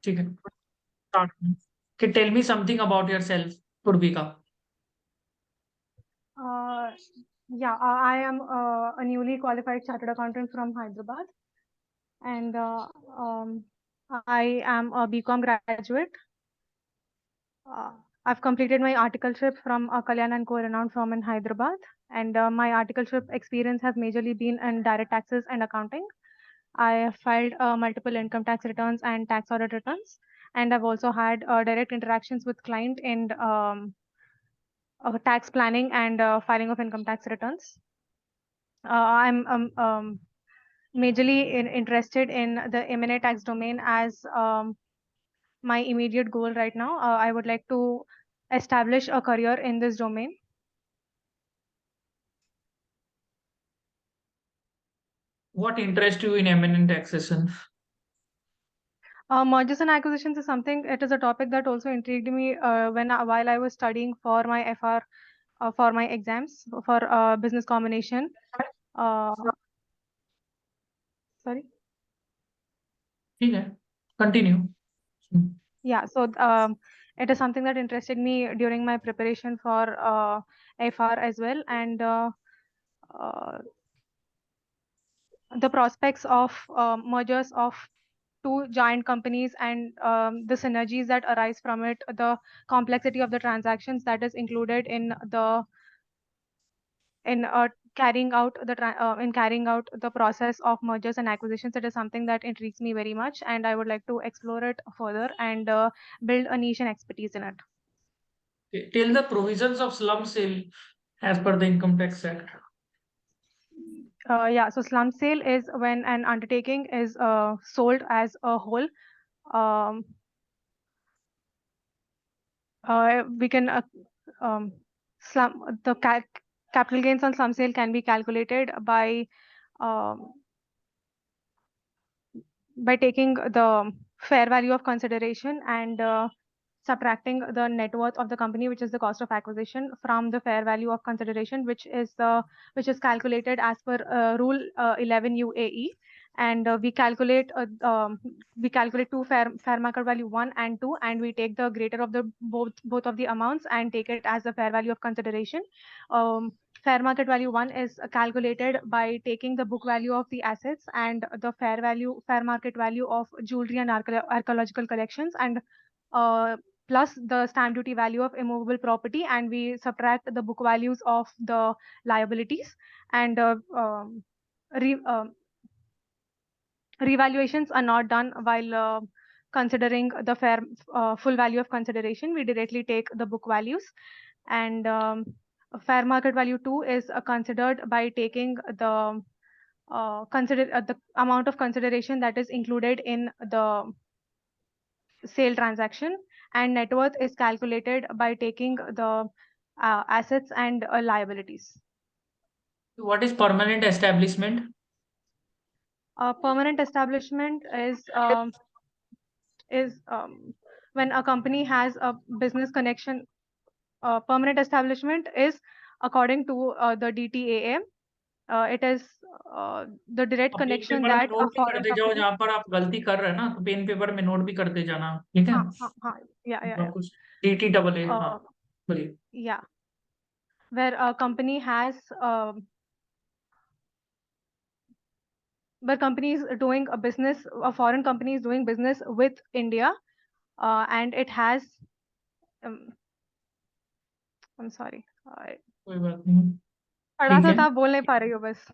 ठीक है, स्टार्ट। कि tell me something about yourself, Purvika. Uh, yeah, I am a newly qualified chartered accountant from Hyderabad, and I am a BCom graduate. I've completed my articleship from Kalyan and Co, renowned firm in Hyderabad, and my articleship experience has majorly been in direct taxes and accounting. I have filed multiple income tax returns and tax audit returns, and I've also had direct interactions with client in tax planning and filing of income tax returns. I'm majorly interested in the M&A tax domain as my immediate goal right now. I would like to establish a career in this domain. What interests you in M&A taxation? Mergers and acquisitions is something. It is a topic that also intrigued me while I was studying for my FR for my exams for business combination. Uh, Sorry. ठीक है, continue. Yeah, so it is something that interested me during my preparation for FR as well, and uh, the prospects of mergers of two giant companies and the synergies that arise from it, the complexity of the transactions that is included in the in carrying out the process of mergers and acquisitions. It is something that intrigues me very much, and I would like to explore it further and build a niche and expertise in it. Till the provisions of slum sale as per the Income Tax Act. Yeah, so slum sale is when an undertaking is sold as a whole. Um, we can slum the capital gains on slum sale can be calculated um, by taking the fair value of consideration and subtracting the net worth of the company, which is the cost of acquisition, from the fair value of consideration, which is calculated as per Rule 11 UAE. And we calculate two fair market value 1 and 2, and we take the greater of the both of the amounts and take it as the fair value of consideration. Fair market value 1 is calculated by taking the book value of the assets and the fair market value of jewelry and archaeological collections, and plus the stamp duty value of immovable property, and we subtract the book values of the liabilities, and re, revaluations are not done while considering the full value of consideration. We directly take the book values, and fair market value 2 is considered by taking the the amount of consideration that is included in the sale transaction, and net worth is calculated by taking the assets and liabilities. What is permanent establishment? Permanent establishment is when a company has a business connection. Permanent establishment is according to the DTAA. It is the direct आप pen connection paper में that note a भी foreign करते जाओ, company. जहां पर आप गलती कर रहे हैं ना, तो पेन पेपर में नोट भी करते जाना, ठीक है? Yeah. कुछ DTAA, हाँ, Uh, बोलिए। yeah, where a company has where company is doing a business, a foreign company is doing business with India, and it has um, I'm sorry, कोई बात नहीं, पढ़ा ठीक था है। तो आप बोल नहीं पा रही हो बस.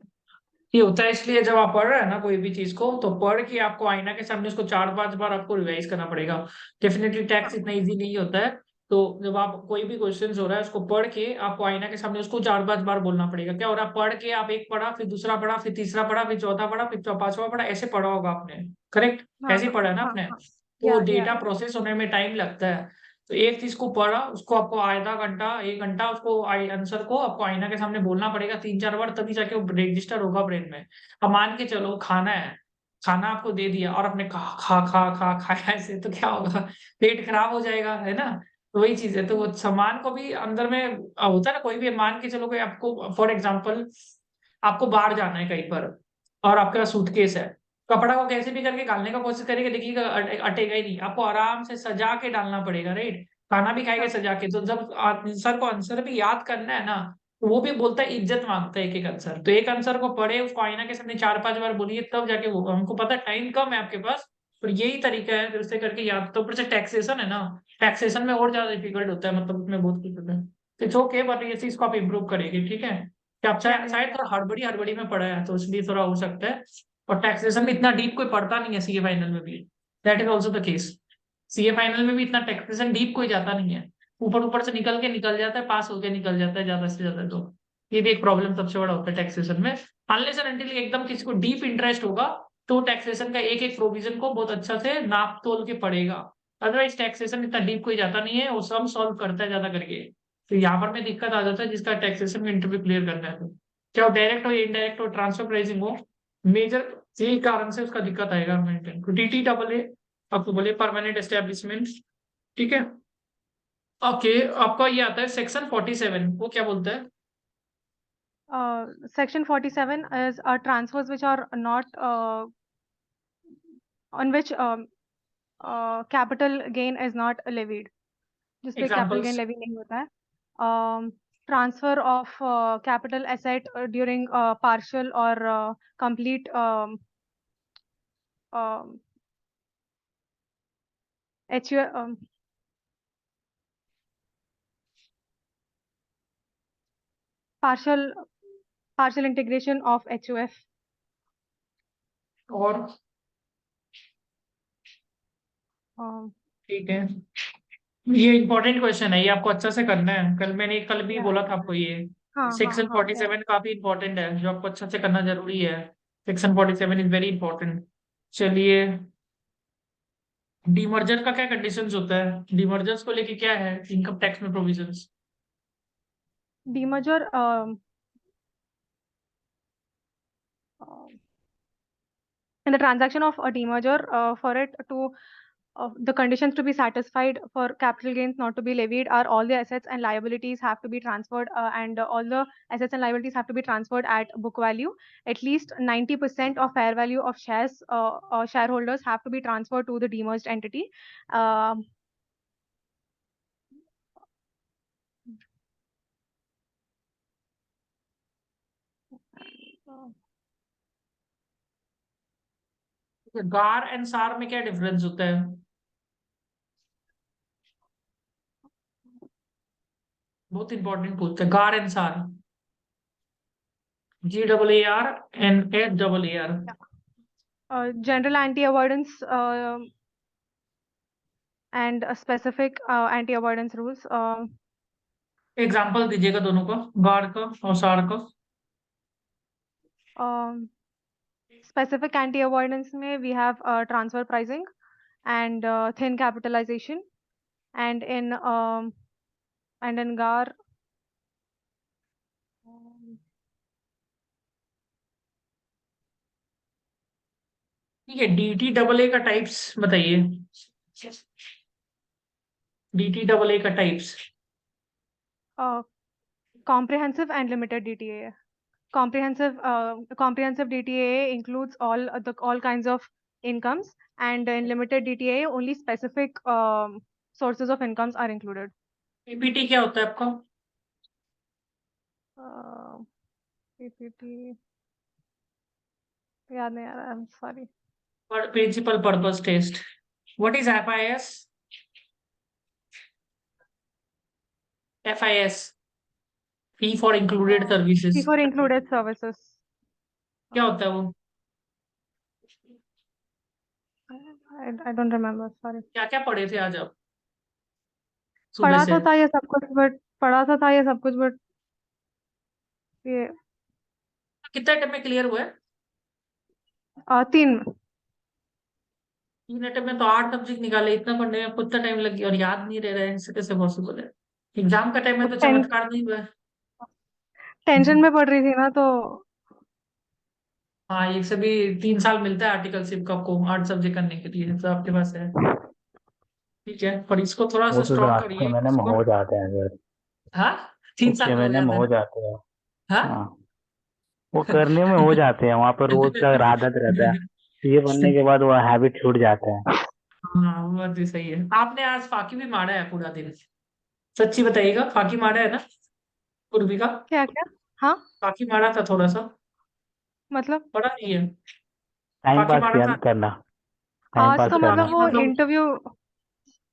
ये होता है इसलिए, जब आप पढ़ रहे हैं ना कोई भी चीज को, तो पढ़ के आपको आईना के सामने उसको 4-5 बार आपको रिवाइज करना पड़ेगा। डेफिनेटली टैक्स इतना इजी नहीं होता है। तो जब आप कोई भी क्वेश्चन हो रहा है, उसको पढ़ के आपको आईना के सामने उसको 4-5 बार बोलना पड़ेगा। क्या हो रहा है, पढ़ के आप एक पढ़ा, फिर दूसरा पढ़ा, फिर तीसरा पढ़ा, फिर चौथा पढ़ा, फिर पांचवा पढ़ा, ऐसे पढ़ा होगा आपने। करेक्ट, हाँ ऐसे ही पढ़ा है ना आपने? हाँ. तो या डेटा प्रोसेस होने में टाइम लगता है। तो एक चीज को पढ़ा, उसको आपको आधा घंटा 1 घंटा उसको आंसर को आपको आईना के सामने बोलना पड़ेगा 3-4 बार, तभी जाके वो रजिस्टर होगा ब्रेन में। अब मान के चलो खाना है, खाना आपको दे दिया और आपने खा खा खा खा खाया, ऐसे तो क्या होगा, पेट खराब हो जाएगा, है ना? तो वही चीज है। तो वो सामान को भी अंदर में होता है ना, कोई भी मान के चलो, कोई आपको फॉर एग्जाम्पल आपको बाहर जाना है कहीं पर, और आपके पास सूटकेस है, कपड़ा को कैसे भी करके गालने का कोशिश करेंगे, देखिएगा अटेगा ही नहीं, आपको आराम से सजा के डालना पड़ेगा, राइट। खाना भी खाएंगे सजा के, तो जब आंसर को आंसर भी याद करना है ना, तो वो भी बोलता है, इज्जत मांगता है एक एक आंसर, तो एक आंसर को पढ़े, उसको आईना के सामने 4-5 बार बोलिए, तब जाके वो, हमको पता है टाइम कम है आपके पास, पर यही तरीका है, फिर उससे करके याद। तो ऊपर से टैक्सेशन है ना, टैक्सेशन में और ज्यादा डिफिकल्ट होता है, मतलब उसमें बहुत कुछ होता है। इट्स ओके, बट ये चीज को आप इम्प्रूव करेंगे, ठीक है। कि आप Yeah, yeah, शायद yeah. थोड़ा हड़बड़ी हड़बड़ी में पढ़ा है, तो इसलिए थोड़ा हो सकता है। और टैक्सेशन में इतना डीप कोई पढ़ता नहीं है सीए फाइनल में भी, that is also the case. CA final में भी इतना टैक्सेशन डीप कोई जाता नहीं है, ऊपर ऊपर से निकल के निकल जाता है, पास होके निकल जाता है ज्यादा से ज्यादा। तो ये भी एक प्रॉब्लम सबसे बड़ा होता है टैक्सेशन में। अनलेस एंड अनटिल एकदम किसी को डीप इंटरेस्ट होगा, तो टैक्सेशन का एक एक प्रोविजन को बहुत अच्छा से नाप तोल के पढ़ेगा। अदरवाइज टैक्सेशन इतना डीप कोई जाता नहीं है, वो सब सॉल्व करता है ज्यादा करके। तो यहाँ पर में दिक्कत आ जाता है, जिसका टैक्सेशन में इंटरव्यू क्लियर करना है, तो चाहे वो डायरेक्ट हो या इनडायरेक्ट हो, ट्रांसफर प्राइसिंग हो, मेजर यही कारण से उसका दिक्कत आएगा मेंटेन। तो DTAA आपको बोले परमानेंट एस्टेब्लिशमेंट, ठीक है। ओके, आपका ये आता है सेक्शन 47, वो क्या बोलता है? Section 47 is transfers which are not on which capital gain is not levied. जिस पे capital gain एग्जांपल्स। levy नहीं होता है. Transfer of capital asset during partial or complete um, HU, partial integration of HUF. और Um, ठीक है, ये important question है, ये आपको अच्छा से करना है, कल भी yeah, बोला था आपको ये। हाँ हाँ सेक्शन हाँ, फोर्टी yeah. सेवन काफी इंपॉर्टेंट है, जो आपको अच्छा से करना जरूरी है। Section 47 is very important. चलिए, डीमर्जर का क्या कंडीशंस होता है, डीमर्जर्स को लेके क्या है इनकम टैक्स में provisions? Demerger, um, in the transaction of a demerger, for it to the conditions to be satisfied for capital gains not to be levied are all the assets and liabilities have to be transferred, and all the assets and liabilities have to be transferred at book value. At least 90% of fair value of shares, shareholders have to be transferred to the demerged entity. Um, गार and सार में क्या difference होता है? बहुत important पूछते हैं, गार एंड सार, GAAR and HAAR। General anti-avoidance and specific anti-avoidance rules. Example दीजिएगा दोनों का, गार का और सार का। Um, Specific anti-avoidance में we have transfer pricing and thin capitalization, and in GAR, ठीक है, DTAA का टाइप्स बताइए, DTAA का types. comprehensive and limited DTA. Comprehensive DTA includes all kinds of incomes, and in limited DTA only specific sources of incomes are included. PPT क्या होता है आपका? PPT याद नहीं आ रहा, I'm sorry. Principal purpose test. What is FIS? FIS, fee for included Fee services, for included services. क्या होता है वो? I don't remember, sorry. क्या क्या पढ़े थे आज आप सुबह पढ़ा से? तो था ये सब कुछ, बट पढ़ा तो था ये सब कुछ, बट ये कितना टाइम में क्लियर हुआ है? 3. 3 अटेम्प्ट में तो 8 सब्जेक्ट निकाले, इतना पढ़ने में आपको इतना टाइम लग गया और याद नहीं रह रहा है, इससे कैसे पॉसिबल है? एग्जाम का टाइम में तो चमत्कार नहीं हुआ है। टेंशन में पढ़ रही थी ना, तो हाँ, ये सभी 3 साल मिलता है आर्टिकलशिप का आपको 8 सब्जेक्ट करने के लिए, तो आपके पास है, ठीक है, पर इसको थोड़ा वो सा तो स्ट्रॉन्ग छह करिए महीने में इसको। हो जाते हैं फिर। हाँ, वो 3 साल छह में हो महीने में जाता हो है। जाते हैं। हाँ। हाँ, वो करने में हो जाते हैं, वहां पर रोज का आदत रहता है। ये बनने के बाद वो हैबिट छूट जाता है। हाँ वो बात भी सही है। आपने आज फाकी भी मारा है पूरा दिन? सच्ची बताइएगा, फाकी मारा है ना पूर्वी का? क्या क्या? हाँ, फाकी मारा था थोड़ा सा? मतलब पढ़ा नहीं है? टाइम फाकी पास मारा किया था? करना, टाइम आज पास तो मतलब करना। फाकी मतलब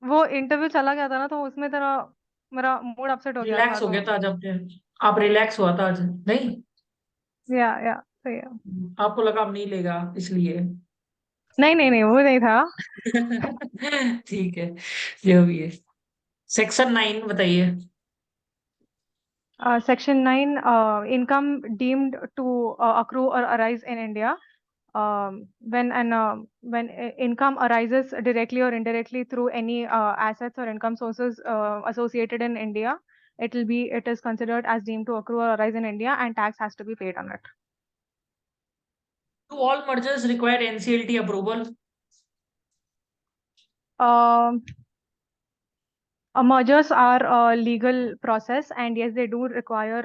वो इंटरव्यू चला गया था ना, तो उसमें तेरा मेरा मूड अपसेट हो गया था रिलैक्स हो तो। गया था जब आप रिलैक्स हुआ था आज नहीं? या सही है। आपको लगा अब नहीं लेगा इसलिए? नहीं नहीं नहीं, वो नहीं था। ठीक है, जो भी है। सेक्शन 9 बताइए। Section 9, income deemed to accrue or arise in India. When income arises directly or indirectly through any assets or income sources associated in India, it is considered as deemed to accrue or arise in India, and tax has to be paid on it. Do all mergers require NCLT approval? Um, Mergers are a legal process, and yes, they do require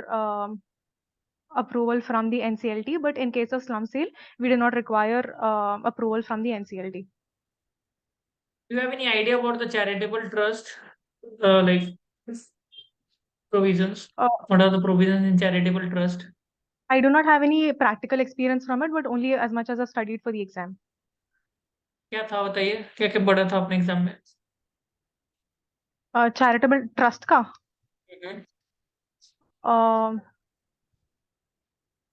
approval from the NCLT, but in case of slum sale, we do not require approval from the NCLT. Do you have any idea about the charitable trust, like provisions? Uh, What are the provisions in charitable trust? I do not have any practical experience from it, but only as much as I've studied for the exam. क्या था बताइए, क्या क्या पढ़ा था अपने exam में? Charitable trust का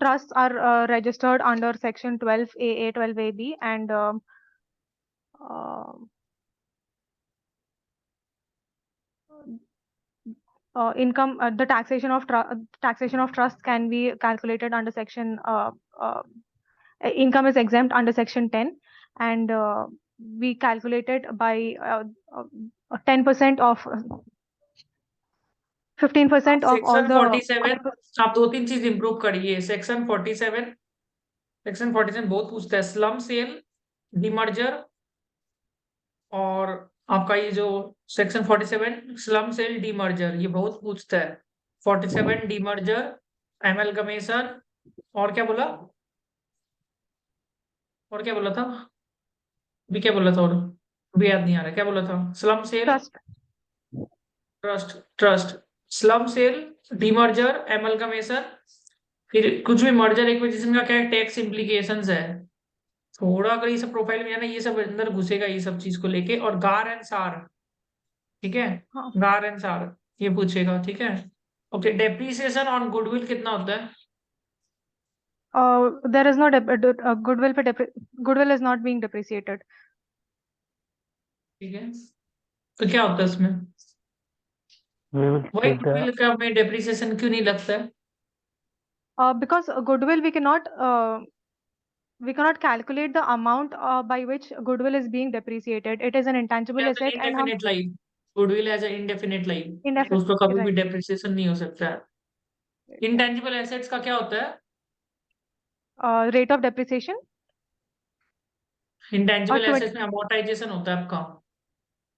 trusts are registered under section 12AA, 12AB, and uh, income the taxation of trust can be calculated under section income is exempt under section 10, and we calculated by 10% of 15% of all section the 47, आप दो तीन चीज improve करिए। Section 47 बहुत पूछता है, slump sale, demerger, और आपका ये जो सेक्शन 47 स्लम सेल डीमर्जर, ये बहुत पूछता है। 47 डीमर्जर, एमएलगमेशन, और क्या बोला? और क्या बोला था? भी क्या बोला था? और भी याद नहीं आ रहा क्या बोला था। Slump sale, trust. Trust, slump sale, demerger, amalgamation, फिर कुछ भी मर्जर एक्विजिशन का क्या टैक्स इम्प्लीकेशंस है। थोड़ा अगर ये सब प्रोफाइल में है ना, ये सब अंदर घुसेगा ये सब चीज को लेके। और गार एंड सार, ठीक है, हाँ, गार एंड सार ये पूछेगा, ठीक है। ओके, डेप्रिसिएशन ऑन गुडविल कितना होता है? there is no goodwill पे goodwill is not being depreciated. ठीक है, तो क्या होता है इसमें? We will वही take the गुडविल का में डेप्रिसिएशन क्यों नहीं लगता है? Because goodwill we cannot calculate the amount by which goodwill is being depreciated. It is an intangible as asset, an and हम indefinite life, goodwill as an indefinite life, तो indefinite, उसको कभी भी right, डेप्रिसिएशन नहीं हो सकता है। yeah. Intangible assets का क्या होता है? Rate of depreciation or intangible 20, assets में अमोर्टाइजेशन होता है आपका।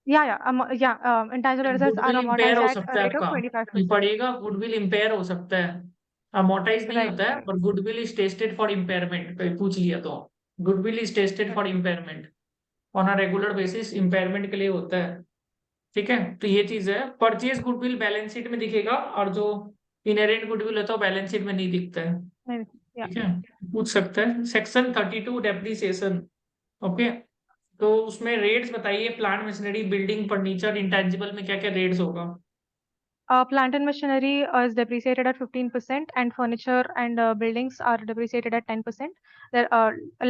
intangible assets are goodwill empire amortized हो at सकता a है rate of आपका, ये 25%. पड़ेगा, गुडविल इम्पेयर हो सकता है। अमोर्टाइज नहीं Right, होता है, right. पर goodwill is tested for impairment, पूछ लिया तो। Goodwill is tested for impairment on a regular basis, impairment के लिए होता है। ठीक है, तो ये चीज है। परचेज गुडविल बैलेंस शीट में दिखेगा, और जो इनहेरेंट गुडविल होता है बैलेंस शीट में नहीं दिखता है। Right. Yeah. ठीक है, पूछ सकता है। Section 32 depreciation. ओके, तो उसमें रेट्स बताइए, plant machinery, building, furniture, intangible में क्या क्या रेट्स होगा? Plant and machinery is depreciated at 15%, and furniture and buildings are depreciated at 10%. There,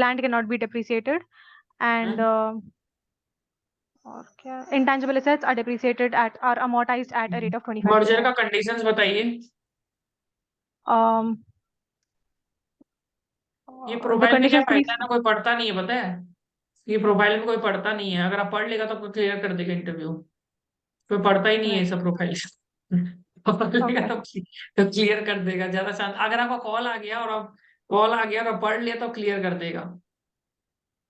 land cannot be depreciated, and और क्या, intangible assets are depreciated are amortized at a rate of merger का 25%. Conditions बताइए। Um, ये the profile में क्या conditions फायदा है please. ना, कोई पढ़ता नहीं है, पता है? ये प्रोफाइल में कोई पढ़ता नहीं है, अगर आप पढ़ लेगा तो क्लियर कर देगा इंटरव्यू। कोई पढ़ता ही नहीं है ये Right. सब प्रोफाइल। पढ़ लेगा Okay. तो क्लियर कर देगा ज्यादा चांस। अगर आपका कॉल आ गया और आप पढ़ लिया तो क्लियर कर देगा।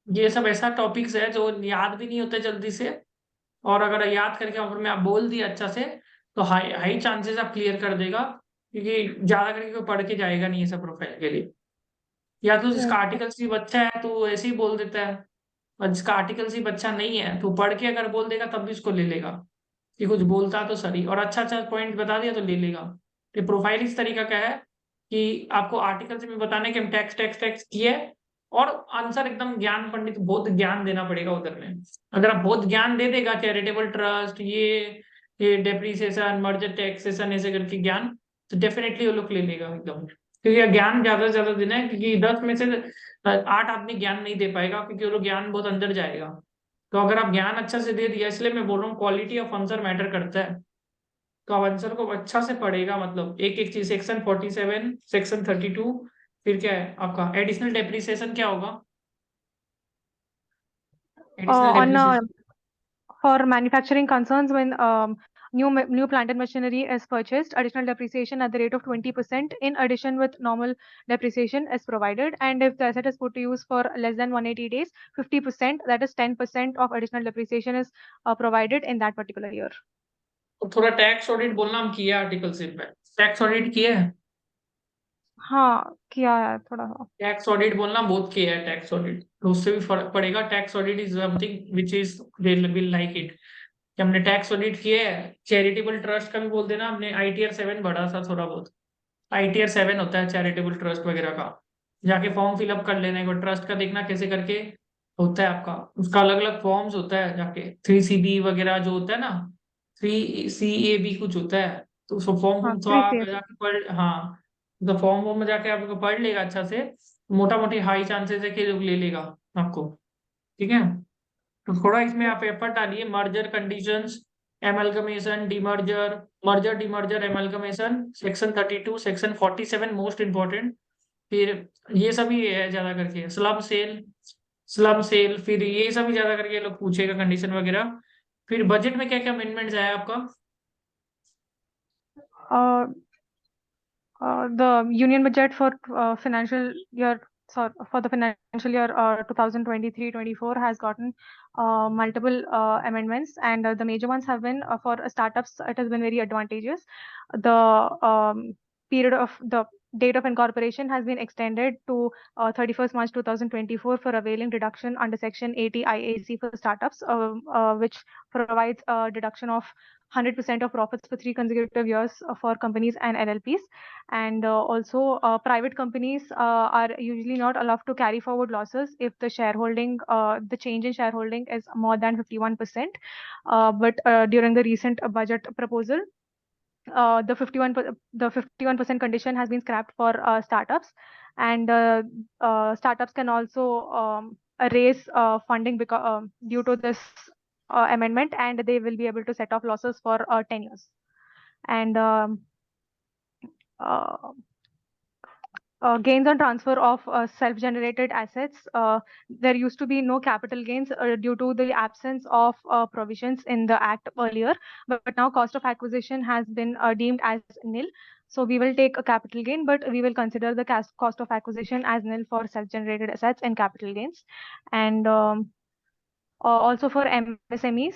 ये सब ऐसा टॉपिक्स है जो याद भी नहीं होते जल्दी से, और अगर याद करके अगर मैं आप बोल दिया अच्छा से, तो हाई हाई चांसेस आप क्लियर कर देगा, क्योंकि ज्यादा करके कोई पढ़ के जाएगा नहीं ये सब प्रोफाइल के लिए। या तो जिसका Right. आर्टिकल सिर्फ अच्छा है तो वो ऐसे ही बोल देता है, और जिसका आर्टिकल सिर्फ अच्छा नहीं है तो पढ़ के अगर बोल देगा तब भी उसको ले लेगा कि कुछ बोलता तो सही, और अच्छा अच्छा पॉइंट बता दिया तो ले लेगा। ये प्रोफाइल इस तरीका का है कि आपको आर्टिकल से भी बताने कि हम टैक्स टैक्स टैक्स किए, और आंसर एकदम ज्ञान पंडित, बहुत ज्ञान देना पड़ेगा उधर में। अगर आप बहुत ज्ञान दे देगा, चैरिटेबल ट्रस्ट, ये डेप्रिसिएशन, मर्जर टैक्सेशन, ऐसे करके ज्ञान, तो डेफिनेटली वो लोग ले लेगा एकदम। क्योंकि ये ज्ञान ज्यादा से ज्यादा देना है, क्योंकि 10 में से 8 आदमी ज्ञान नहीं दे पाएगा, क्योंकि वो लोग ज्ञान बहुत अंदर जाएगा। तो अगर आप ज्ञान अच्छा से दे दिया, इसलिए मैं बोल रहा हूँ क्वालिटी ऑफ आंसर मैटर करता है। तो आप आंसर को अच्छा से पढ़ेगा, मतलब एक एक चीज, सेक्शन 47, सेक्शन 32, फिर क्या है आपका एडिशनल डेप्रिसिएशन क्या होगा? Additional On depreciation for manufacturing concerns, when new plant and machinery is purchased, additional depreciation at the rate of 20% in addition with normal depreciation is provided. And if the asset is put to use for less than 180 days, 50%, that is 10% of additional depreciation is provided in that particular year. तो थोड़ा tax audit बोलना, हम किया article सिर्फ में, tax audit किया है। हाँ, किया है थोड़ा सा। टैक्स ऑडिट बोलना बहुत किया है, टैक्स ऑडिट तो उससे भी फर्क पड़ेगा। Tax audit is something which is will like it, कि हमने टैक्स ऑडिट किए है। चैरिटेबल ट्रस्ट का भी बोल देना, हमने ITR 7 बढ़ा था थोड़ा बहुत। ITR 7 होता है चैरिटेबल ट्रस्ट वगैरह का, जाके फॉर्म फिलअप कर लेना, एक बार ट्रस्ट का देखना कैसे करके होता है आपका। उसका अलग अलग फॉर्म्स होता है, जाके 3CB वगैरह जो होता है ना, 3CAB कुछ होता है, तो उसको फॉर्म हाँ, तो थ्री आप सी। जाके पढ़, हाँ, तो फॉर्म वॉर्म में जाके आपको पढ़ लेगा अच्छा से, मोटा मोटी हाई चांसेस है कि लोग ले लेगा आपको। ठीक है, तो थोड़ा इसमें आप एफर्ट डालिए। Merger conditions, amalgamation, demerger, merger demerger, amalgamation, section 32, section 47 most important. फिर ये सभी है ज्यादा करके, स्लम सेल, फिर ये सभी ज्यादा करके लोग पूछेगा, कंडीशन वगैरह। फिर बजट में क्या क्या अमेंडमेंट्स आया आपका? The union budget for financial year, for the financial year 2023-24 has gotten multiple amendments, and the major ones have been for startups. It has been very advantageous. The period of the date of incorporation has been extended to 31st March 2024 for availing deduction under Section 80 IAC for startups, which provides a deduction of 100% of profits for 3 consecutive years for companies and LLPs. And also, private companies are usually not allowed to carry forward losses if the shareholding, the change in shareholding is more than 51%. But during the recent budget proposal, the 51% condition has been scrapped for startups, and startups can also raise funding due to this amendment, and they will be able to set off losses for 10 years. And uh, gains on transfer of self-generated assets. There used to be no capital gains due to the absence of provisions in the act earlier, but now cost of acquisition has been deemed as nil. So we will take a capital gain, but we will consider the cost of acquisition as nil for self-generated assets and capital gains. And also for MSMEs,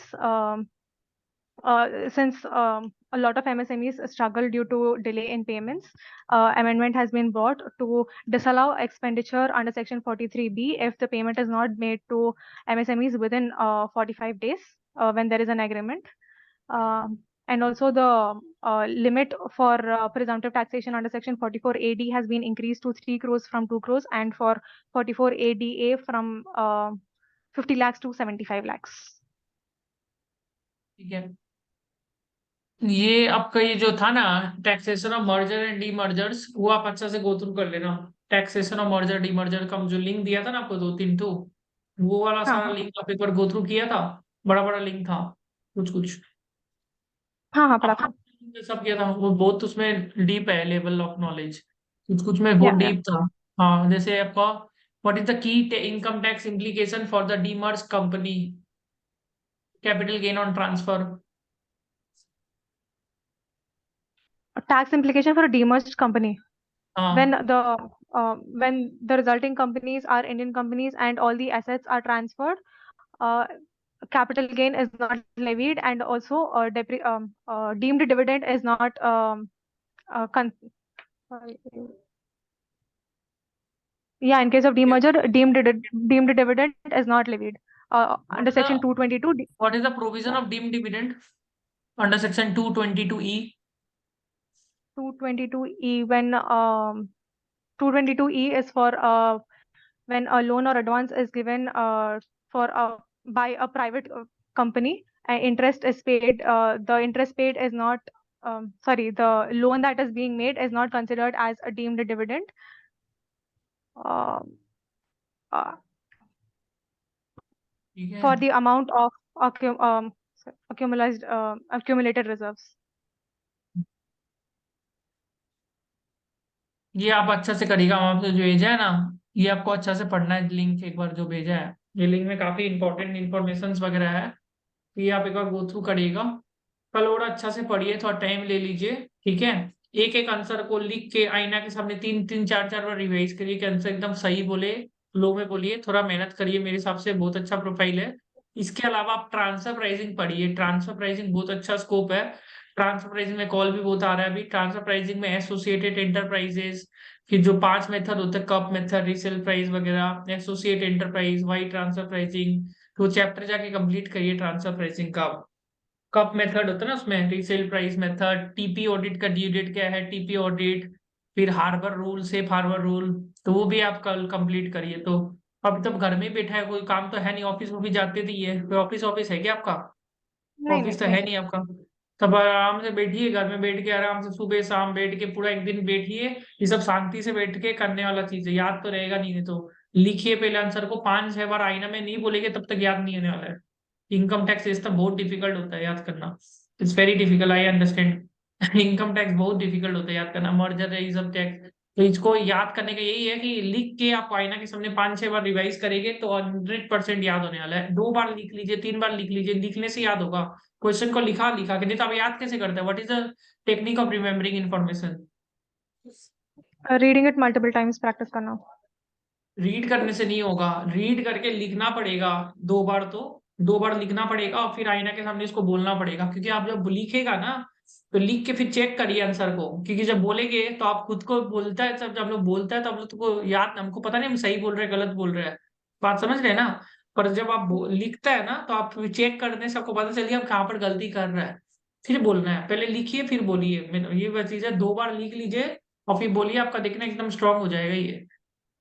since a lot of MSMEs struggle due to delay in payments, amendment has been brought to disallow expenditure under Section 43B if the payment is not made to MSMEs within 45 days when there is an agreement. And also the limit for presumptive taxation under Section 44AD has been increased to 3 crores from 2 crores, and for 44ADA from 50 lakhs to 75 lakhs. ठीक है, ये आपका ये जो था ना, taxation of merger and डीमर्जर्स, वो आप अच्छा से गो थ्रू कर लेना। टैक्सेशन ऑफ मर्जर डीमर्जर का जो लिंक दिया था ना आपको, 2-3 तो वो वाला हाँ, सारा हाँ, लिंक आप एक बार गो थ्रू किया था? बड़ा बड़ा लिंक था, कुछ कुछ हाँ, हाँ, पढ़ा हाँ, था। सब किया था वो, बहुत उसमें डीप है लेवल ऑफ नॉलेज, कुछ कुछ में बहुत Yeah. डीप था। हाँ, जैसे आपका what is the key income tax implication for the demerge company, capital gain on transfer. Tax implication for a demerged company. When हाँ, the resulting companies are Indian companies and all the assets are transferred, uh, capital gain is not levied, and also deemed dividend is not uh, con- Yeah, in case of demerger, deemed dividend is not levied. Under is the- section 222, What is the provision of deemed dividend under section 222E? 222E, when 222E is for when a loan or advance is given for by a private company, and interest is paid. The interest paid is not sorry, the loan that is being made is not considered as a deemed dividend. Um, uh, ठीक है, for the amount of accumulated reserves. ये आप अच्छा से करिएगा। हम आपसे जो भेजा है ना, ये आपको अच्छा से पढ़ना है। लिंक एक बार जो भेजा है, ये लिंक में काफी इंपॉर्टेंट इन्फॉर्मेशन वगैरह है। ये आप एक बार गो थ्रू करिएगा। कल और अच्छा से पढ़िए, थोड़ा टाइम ले लीजिए, ठीक है। एक एक आंसर को लिख के आईना के सामने तीन तीन चार चार बार रिवाइज करिए कि आंसर एकदम सही बोले, फ्लो में बोलिए। थोड़ा मेहनत करिए, मेरे हिसाब से बहुत अच्छा प्रोफाइल है। इसके अलावा आप ट्रांसफर प्राइसिंग पढ़िए। ट्रांसफर प्राइसिंग बहुत अच्छा स्कोप है। ट्रांसफर प्राइसिंग में कॉल भी बहुत आ रहा है अभी। ट्रांसफर प्राइसिंग में एसोसिएटेड एंटरप्राइजेस कि जो 5 मेथड होते हैं, कप मेथड, रीसेल प्राइस वगैरह, associate enterprise, why transfer pricing, तो चैप्टर जाके कंप्लीट करिए ट्रांसफर प्राइसिंग का। कप मेथड होता है ना, उसमें resale price method, TP audit का ड्यू डेट क्या है, टीपी ऑडिट, फिर harbour rule, safe harbour rule, तो वो भी आप कल कंप्लीट करिए। तो अब तब घर में ही बैठा है, कोई काम तो है नहीं, ऑफिस में भी जाते नहीं है, कोई ऑफिस ऑफिस है क्या आपका? नहीं ऑफिस तो नहीं है नहीं आपका। तब आराम से बैठिए, घर में बैठ के आराम से सुबह शाम बैठ के पूरा एक दिन बैठिए। ये सब शांति से बैठ के करने वाला चीज है, याद तो रहेगा नहीं तो लिखिए पहले आंसर को 5-6 बार, आईना में नहीं बोलेंगे तब तक याद नहीं होने वाला है। इनकम टैक्स सिस्टम बहुत डिफिकल्ट होता है याद करना। It's very difficult, I understand. Income tax बहुत डिफिकल्ट होता है याद करना, मर्जर है, ये सब टैक्स। तो इसको याद करने का यही है कि लिख के आप आईना के सामने 5-6 बार रिवाइज करेंगे तो 100% याद होने वाला है। 2 बार लिख लीजिए, 3 बार लिख लीजिए, लिखने से याद होगा। क्वेश्चन को लिखा लिखा के, नहीं तो आप याद कैसे करते हैं? What is the technique of remembering information? Reading it multiple times, practice करना। रीड करने से नहीं होगा, रीड करके लिखना पड़ेगा। 2 बार तो 2 बार लिखना पड़ेगा और फिर आईना के सामने इसको बोलना पड़ेगा। क्योंकि आप जब लिखेगा ना, तो लिख के फिर चेक करिए आंसर को, क्योंकि जब बोलेंगे तो आप खुद को बोलता है, जब हम लोग बोलता है तो हम लोग को याद, हमको पता नहीं हम सही बोल रहे हैं गलत बोल रहे हैं, बात समझ रहे हैं ना। पर जब आप लिखता है ना, तो आप चेक करने से आपको पता चल गया आप कहाँ पर गलती कर रहा है। फिर बोलना है, पहले लिखिए फिर बोलिए। ये वह चीज है, 2 बार लिख लीजिए और फिर बोलिए, आपका देखना एकदम स्ट्रांग हो जाएगा ये,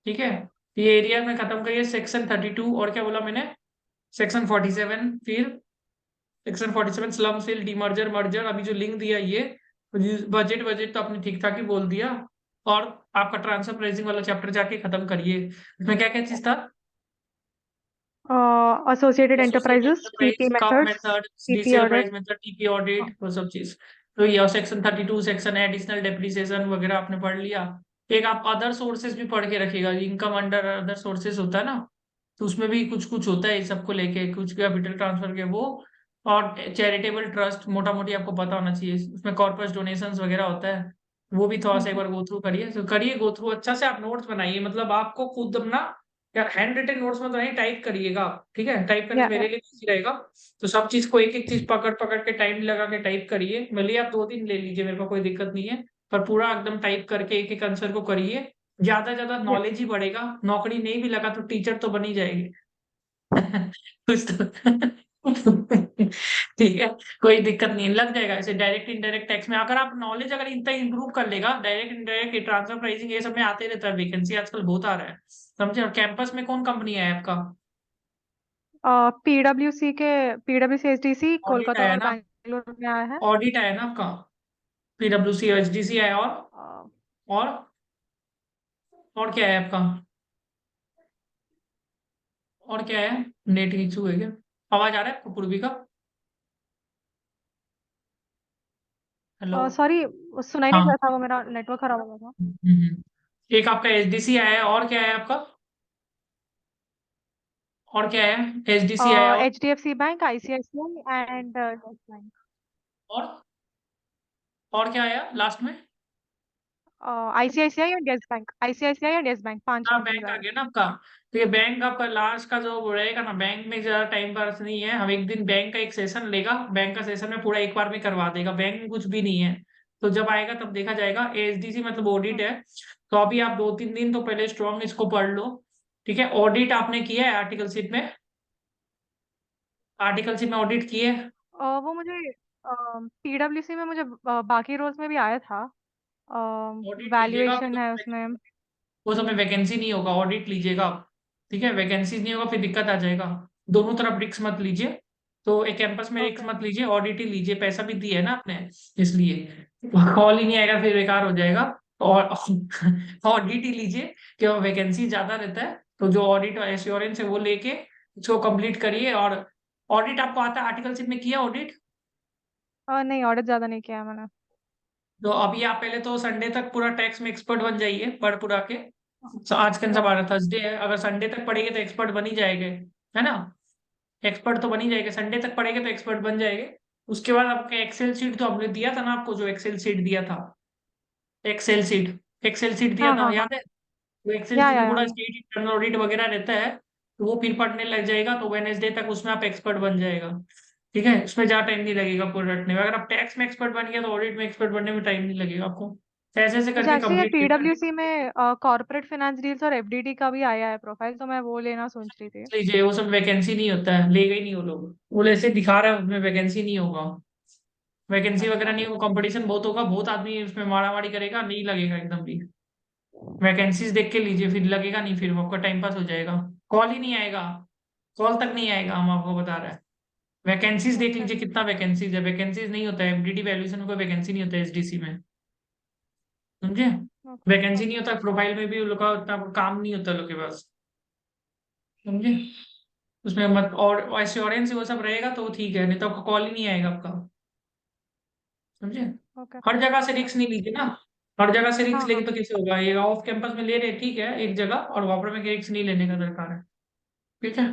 ठीक है। ये एरिया में खत्म करिए। सेक्शन 32 और क्या बोला मैंने, सेक्शन 47, फिर section 47 slump sale demerger merger, अभी जो लिंक दिया ये बजट, बजट तो आपने ठीक ठाक ही बोल दिया। और आपका ट्रांसफर प्राइसिंग वाला चैप्टर जाके खत्म करिए। इसमें क्या क्या चीज था? Associated associate enterprises, TP enterprise, cup methods, method, TP resale audit. Price method, TP audit, वो सब चीज। तो ये सेक्शन 32 सेक्शन एडिशनल डेप्रिसिएशन वगैरह आपने पढ़ लिया। एक आप अदर सोर्सेज भी पढ़ के रखिएगा, इनकम अंडर अदर सोर्सेज होता है ना, तो उसमें भी कुछ कुछ होता है, इस सबको लेके कुछ कैपिटल ट्रांसफर के वो। और चैरिटेबल ट्रस्ट मोटा मोटी आपको पता होना चाहिए, उसमें कॉर्पस डोनेशंस वगैरह होता है, वो भी थोड़ा सा एक बार गो थ्रू करिए। तो करिए गो थ्रू अच्छा से, आप नोट्स बनाइए, मतलब आपको खुद अपना, यार हैंड रिटन नोट्स में तो नहीं, टाइप करिएगा आप, ठीक है। टाइप करने से Yeah, मेरे yeah. लिए इजी रहेगा। तो सब चीज को एक एक चीज पकड़ पकड़ के टाइम लगा के टाइप करिए। भले आप 2 दिन ले लीजिए, मेरे को कोई दिक्कत नहीं है, पर पूरा एकदम टाइप करके एक एक आंसर को करिए। ज्यादा ज्यादा Yeah. नॉलेज ही बढ़ेगा। नौकरी नहीं भी लगा तो टीचर तो बनी जाएगी। कुछ तो ठीक है, कोई दिक्कत नहीं, लग जाएगा। ऐसे डायरेक्ट इनडायरेक्ट टैक्स में अगर आप नॉलेज अगर इतना इंप्रूव कर लेगा, डायरेक्ट इनडायरेक्ट ट्रांसफर प्राइसिंग ये सब में आते रहता है, वैकेंसी आजकल बहुत आ रहा है, समझे। और कैंपस में कौन कंपनी है आपका? PwC के PwC HDC ऑडिट कोलकाता आया और ना? बैंगलोर में आया है। ऑडिट आया ना आपका? पीडब्ल्यूसी, एचडीसी आया, Uh, और और क्या है आपका? और क्या है? नेट इशू है क्या? आवाज आ रहा है आपको पूर्वी का? हेलो? सॉरी, सुनाई नहीं हाँ। दिया था, वो मेरा नेटवर्क खराब हो गया एक आपका एचडीसी आया है, और क्या है आपका? और क्या है? एचडीसी आया, था। और HDFC bank, ICICI and yes bank. और और क्या आया लास्ट में? ICICI and yes bank, ICICI and yes bank, 5 हाँ, कंपनीज बैंक आ आया। गया ना आपका। तो ये बैंक आपका लास्ट का जो रहेगा ना, बैंक में ज्यादा टाइम पास नहीं है। हम एक दिन बैंक का एक सेशन लेगा, बैंक का सेशन में पूरा एक बार में करवा देगा, बैंक में कुछ भी नहीं है। तो जब आएगा तब देखा जाएगा। एचडीसी मतलब ऑडिट है। तो अभी आप 2-3 दिन तो पहले स्ट्रॉन्ग इसको पढ़ लो, ठीक है। ऑडिट आपने किया है आर्टिकलशिप में? आर्टिकलशिप में ऑडिट किए? वो मुझे पीडब्ल्यूसी में मुझे बाकी रोल्स में भी आया था। ऑडिट लीजिएगा, वैल्यूएशन है उसमें। वो समय वैकेंसी नहीं होगा, ऑडिट लीजिएगा आप, ठीक है। वैकेंसी नहीं होगा फिर दिक्कत आ जाएगा। दोनों तरफ रिस्क मत लीजिए, तो एक कैंपस में रिस्क ओके। मत लीजिए, ऑडिट ही लीजिए, पैसा भी दिया है ना आपने, इसलिए कॉल ही नहीं आएगा फिर बेकार हो जाएगा। और ऑडिट ही लीजिए, क्यों वैकेंसी ज्यादा रहता है, तो जो ऑडिट एश्योरेंस है वो लेके इसको कंप्लीट करिए। और ऑडिट आपको आता है? आर्टिकलशिप में किया ऑडिट? नहीं, ऑडिट ज्यादा नहीं किया है मैंने। तो अभी आप पहले तो संडे तक पूरा टैक्स में एक्सपर्ट बन जाइए, पढ़ पूरा के। तो आज कौन सा राइट। बार है? थर्सडे है, अगर संडे तक पढ़ेंगे तो एक्सपर्ट बन ही जाएंगे, है ना। एक्सपर्ट तो बन ही जाएंगे, संडे तक पढ़ेंगे तो एक्सपर्ट बन जाएंगे। उसके बाद आपके एक्सेल शीट तो हमने दिया था ना आपको, जो एक्सेल शीट दिया था, एक्सेल शीट दिया हाँ था, हाँ हाँ। याद है? तो एक्सेल शीट में या पूरा स्टेट इंटरनल ऑडिट वगैरह रहता है, तो वो फिर पढ़ने लग जाएगा, तो वेनेसडे तक उसमें आप एक्सपर्ट बन जाएगा, ठीक है। उसमें ज्यादा टाइम नहीं लगेगा पूरा रटने में। अगर आप टैक्स में एक्सपर्ट बन गया तो ऑडिट में एक्सपर्ट बनने में टाइम नहीं लगेगा आपको। तो ऐसे ऐसे अच्छा, करके एक्चुअली कंप्लीट करके पीडब्ल्यूसी में कॉर्पोरेट फाइनेंस डील्स और एफडीडी का भी आया है प्रोफाइल, तो मैं वो लेना सोच रही थी। लीजिए, वो सब वैकेंसी नहीं होता है, लेगा ही नहीं वो लोग, वो ऐसे दिखा रहा है उसमें वैकेंसी नहीं होगा। वैकेंसी वगैरह अच्छा। नहीं होगा, कंपटीशन बहुत होगा, बहुत आदमी उसमें मारा मारी करेगा, नहीं लगेगा एकदम भी। वैकेंसीज देख के लीजिए, फिर लगेगा नहीं, फिर आपका टाइम पास हो जाएगा, कॉल ही नहीं आएगा, कॉल तक नहीं आएगा, हम आपको बता रहे हैं। वैकेंसीज देख ओके। लीजिए कितना वैकेंसीज है, वैकेंसीज नहीं होता है एफडीडी वैल्यूएशन में, कोई वैकेंसी नहीं होता है एसडीसी में, समझे। ओके। वैकेंसी नहीं होता, प्रोफाइल में भी उन लोग का उतना काम नहीं होता लोग के पास, समझे। उसमें मत, और एश्योरेंस वो सब रहेगा तो ठीक है, नहीं तो आपका कॉल ही नहीं आएगा आपका, समझे। ओके। हर जगह से रिक्स नहीं लीजिए ना, हर जगह से रिक्स हाँ लेके हाँ। तो कैसे होगा। ये ऑफ कैंपस में ले रहे हैं, ठीक है, एक जगह, और वहां पर में रिक्स नहीं लेने का दरकार है, ठीक है।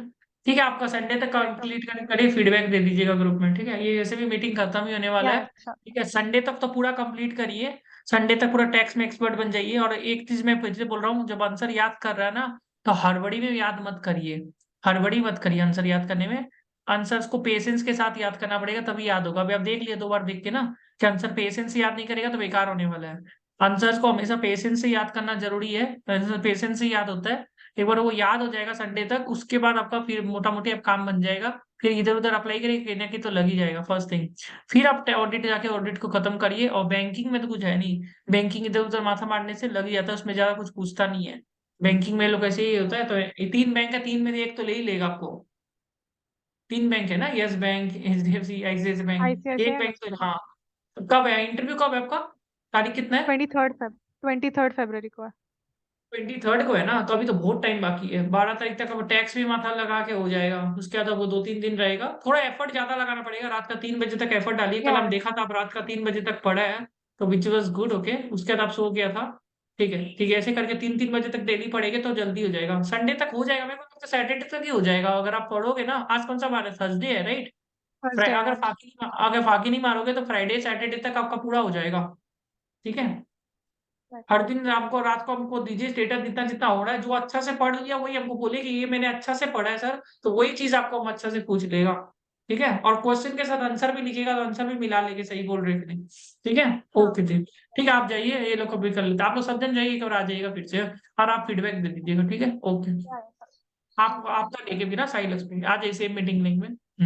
ठीक है, आपका संडे तक राइट। ओके। कंप्लीट करिए, फीडबैक दे दीजिएगा ग्रुप में, ठीक है। ये जैसे भी मीटिंग खत्म ही होने वाला है, या श्योर। ठीक है। संडे तक तो पूरा कंप्लीट करिए, संडे तक पूरा टैक्स में एक्सपर्ट बन जाइए। और एक चीज मैं फिर से बोल रहा हूँ, जब आंसर याद कर रहा है ना, तो हड़बड़ी में याद मत करिए, हड़बड़ी मत करिए आंसर याद करने में। आंसर्स को पेशेंस के साथ याद करना पड़ेगा, तभी याद होगा। अभी आप देख लिया 2 बार देख के ना, कि आंसर पेशेंस से याद नहीं करेगा तो बेकार होने वाला है। आंसर्स को हमेशा पेशेंस से याद करना जरूरी है, पेशेंस से याद होता है। एक बार वो याद हो जाएगा संडे तक, उसके बाद आपका फिर मोटा मोटी अब काम बन जाएगा। फिर इधर उधर अप्लाई करिए, कहीं ना कहीं तो लग ही जाएगा फर्स्ट थिंग। फिर आप ऑडिट जाके ऑडिट को खत्म करिए। और बैंकिंग में तो कुछ है नहीं, बैंकिंग इधर उधर माथा मारने से लग ही जाता है, उसमें ज्यादा कुछ पूछता नहीं है। बैंकिंग में लोग ऐसे ही होता है। तो ये 3 बैंक है, 3 में से एक तो ले ही लेगा आपको। 3 बैंक है ना, yes bank, HDFC, axis bank, एक आईसीआईसीआई। बैंक तो हाँ। तो कब है इंटरव्यू, कब है आपका? तारीख कितना है? 23 फरवरी को है। 23 को है ना, तो अभी तो बहुत टाइम बाकी है। 12 तारीख तक अब टैक्स भी माथा लगा के हो जाएगा, उसके बाद अब वो 2-3 दिन रहेगा। थोड़ा एफर्ट ज्यादा लगाना पड़ेगा, रात का 3 बजे तक एफर्ट डालिए। कल या हम देखा था आप रात का 3 बजे तक पढ़ा है, तो विच वॉज गुड, ओके। उसके बाद आप सो गया था, ठीक है, ठीक है। ऐसे करके 3-3 बजे तक डेली पढ़ेंगे तो जल्दी हो जाएगा, संडे तक हो जाएगा। मेरे को लगता है सैटरडे तक ही हो जाएगा अगर आप पढ़ोगे ना। आज कौन सा बार है? थर्सडे है, राइट। थर्सडे आज। अगर फाकी नहीं मारोगे तो फ्राइडे सैटरडे तक आपका पूरा हो जाएगा, ठीक है। Right. हर दिन आपको रात को हमको दीजिए स्टेटस, जितना जितना हो रहा है। जो अच्छा से पढ़ लिया वही हमको बोले कि ये मैंने अच्छा से पढ़ा है सर, तो वही चीज आपको हम अच्छा से पूछ लेगा, ठीक है। और क्वेश्चन के साथ आंसर भी लिखिएगा, तो आंसर भी मिला लेंगे, सही बोल रहे कि नहीं, ठीक है। हाँ। ओके जी, ठीक है। आप जाइए, ये लोग कभी कर लेते हैं। आप लोग सब जन जाइए, एक बार आ जाइएगा फिर से, और आप फीडबैक दे दीजिएगा, ठीक है, ओके। या आप आपका लेके भी ना साइलक्स पे आ जाइए, सेम मीटिंग लिंक में।